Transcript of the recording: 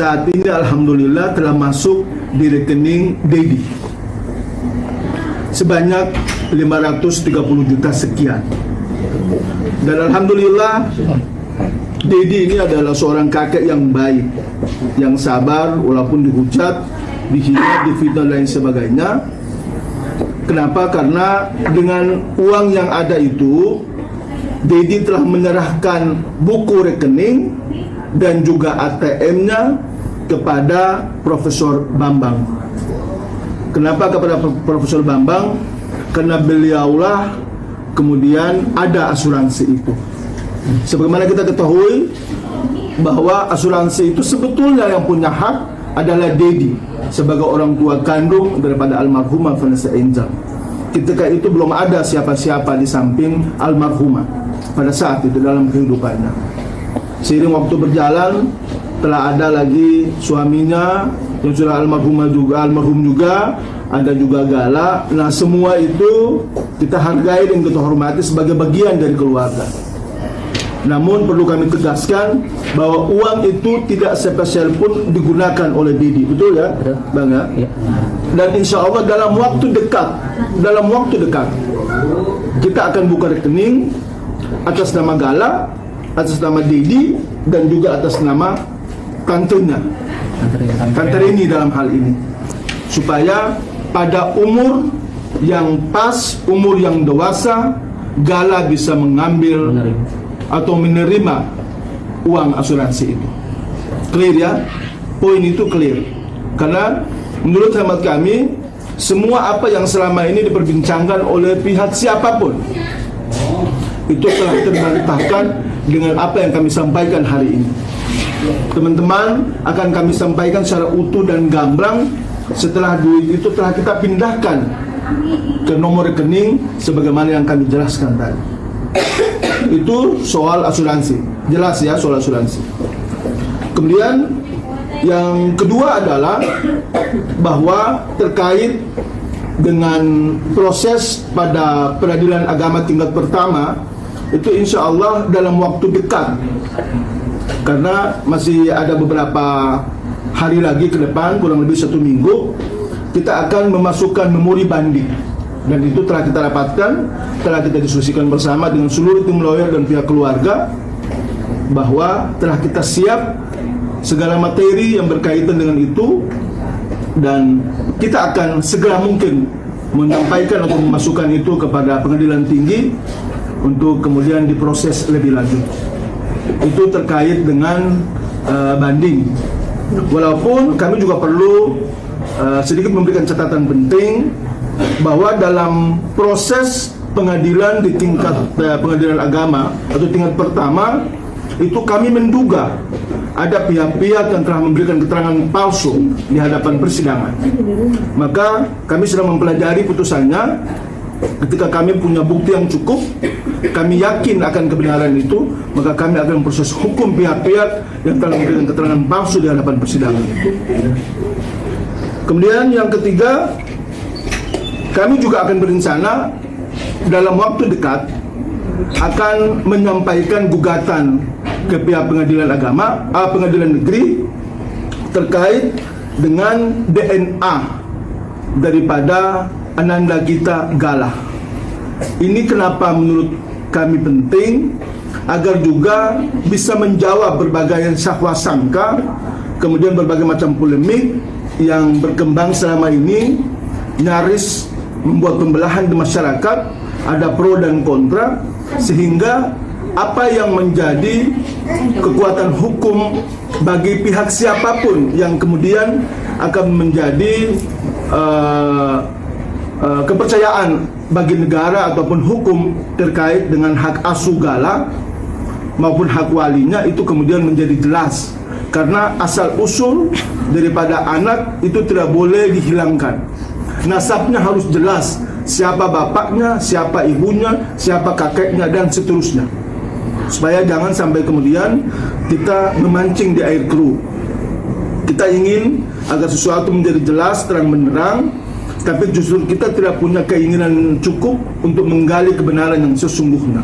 saat ini alhamdulillah telah masuk di rekening Dedi sebanyak 530 juta sekian. Dan alhamdulillah Dedi ini adalah seorang kakek yang baik, yang sabar walaupun dihujat, dihina, difitnah dan lain sebagainya. Kenapa? Karena dengan uang yang ada itu Dedi telah menyerahkan buku rekening dan juga ATM-nya kepada Profesor Bambang. Kenapa kepada Profesor Bambang? Karena beliaulah kemudian ada asuransi itu. Sebagaimana kita ketahui bahwa asuransi itu sebetulnya yang punya hak adalah Dedi sebagai orang tua kandung daripada almarhumah Vanessa Angel. Ketika itu belum ada siapa-siapa di samping almarhumah pada saat itu dalam kehidupannya. Seiring waktu berjalan telah ada lagi suaminya yang sudah almarhum juga, ada juga Gala. Nah, semua itu kita hargai dan kita hormati sebagai bagian dari keluarga. Namun perlu kami tegaskan bahwa uang itu tidak spesial pun digunakan oleh Dedi, betul ya, Bang ya? Dan insya Allah dalam waktu dekat kita akan buka rekening atas nama Gala, atas nama Dedi, dan juga atas nama tantenya, Tante Rini dalam hal ini, supaya pada umur yang pas, umur yang dewasa, Gala bisa mengambil atau menerima uang asuransi itu. Clear ya? Poin itu clear. Karena menurut hemat kami, semua apa yang selama ini diperbincangkan oleh pihak siapapun itu telah terbantahkan dengan apa yang kami sampaikan hari ini. Teman-teman, akan kami sampaikan secara utuh dan gamblang setelah duit itu telah kita pindahkan ke nomor rekening sebagaimana yang kami jelaskan tadi. Itu soal asuransi. Jelas ya soal asuransi. Kemudian yang kedua adalah bahwa terkait dengan proses pada peradilan agama tingkat pertama, itu insya Allah dalam waktu dekat, karena masih ada beberapa hari lagi ke depan, kurang lebih 1 minggu, kita akan memasukkan memori banding. Dan itu telah kita dapatkan, telah kita diskusikan bersama dengan seluruh tim lawyer dan pihak keluarga, bahwa telah kita siap segala materi yang berkaitan dengan itu, dan kita akan segera mungkin menyampaikan atau memasukkan itu kepada pengadilan tinggi untuk kemudian diproses lebih lanjut. Itu terkait dengan banding. Walaupun kami juga perlu sedikit memberikan catatan penting, bahwa dalam proses pengadilan di tingkat pengadilan agama atau tingkat pertama itu kami menduga ada pihak-pihak yang telah memberikan keterangan palsu di hadapan persidangan. Maka kami sedang mempelajari putusannya. Ketika kami punya bukti yang cukup, kami yakin akan kebenaran itu, maka kami akan memproses hukum pihak-pihak yang telah memberikan keterangan palsu di hadapan persidangan. Kemudian yang ketiga, kami juga akan berencana dalam waktu dekat akan menyampaikan gugatan ke pihak pengadilan agama, pengadilan negeri terkait dengan DNA daripada Ananda kita Gala. Ini kenapa menurut kami penting, agar juga bisa menjawab berbagai sangka sangka, kemudian berbagai macam polemik yang berkembang selama ini, nyaris membuat pembelahan di masyarakat, ada pro dan kontra, sehingga apa yang menjadi kekuatan hukum bagi pihak siapapun yang kemudian akan menjadi kepercayaan bagi negara ataupun hukum terkait dengan hak asuh Gala maupun hak walinya, itu kemudian menjadi jelas, karena asal usul daripada anak itu tidak boleh dihilangkan. Nasabnya harus jelas, siapa bapaknya, siapa ibunya, siapa kakeknya, dan seterusnya, supaya jangan sampai kemudian kita memancing di air keruh. Kita ingin agar sesuatu menjadi jelas, terang benderang, tapi justru kita tidak punya keinginan cukup untuk menggali kebenaran yang sesungguhnya.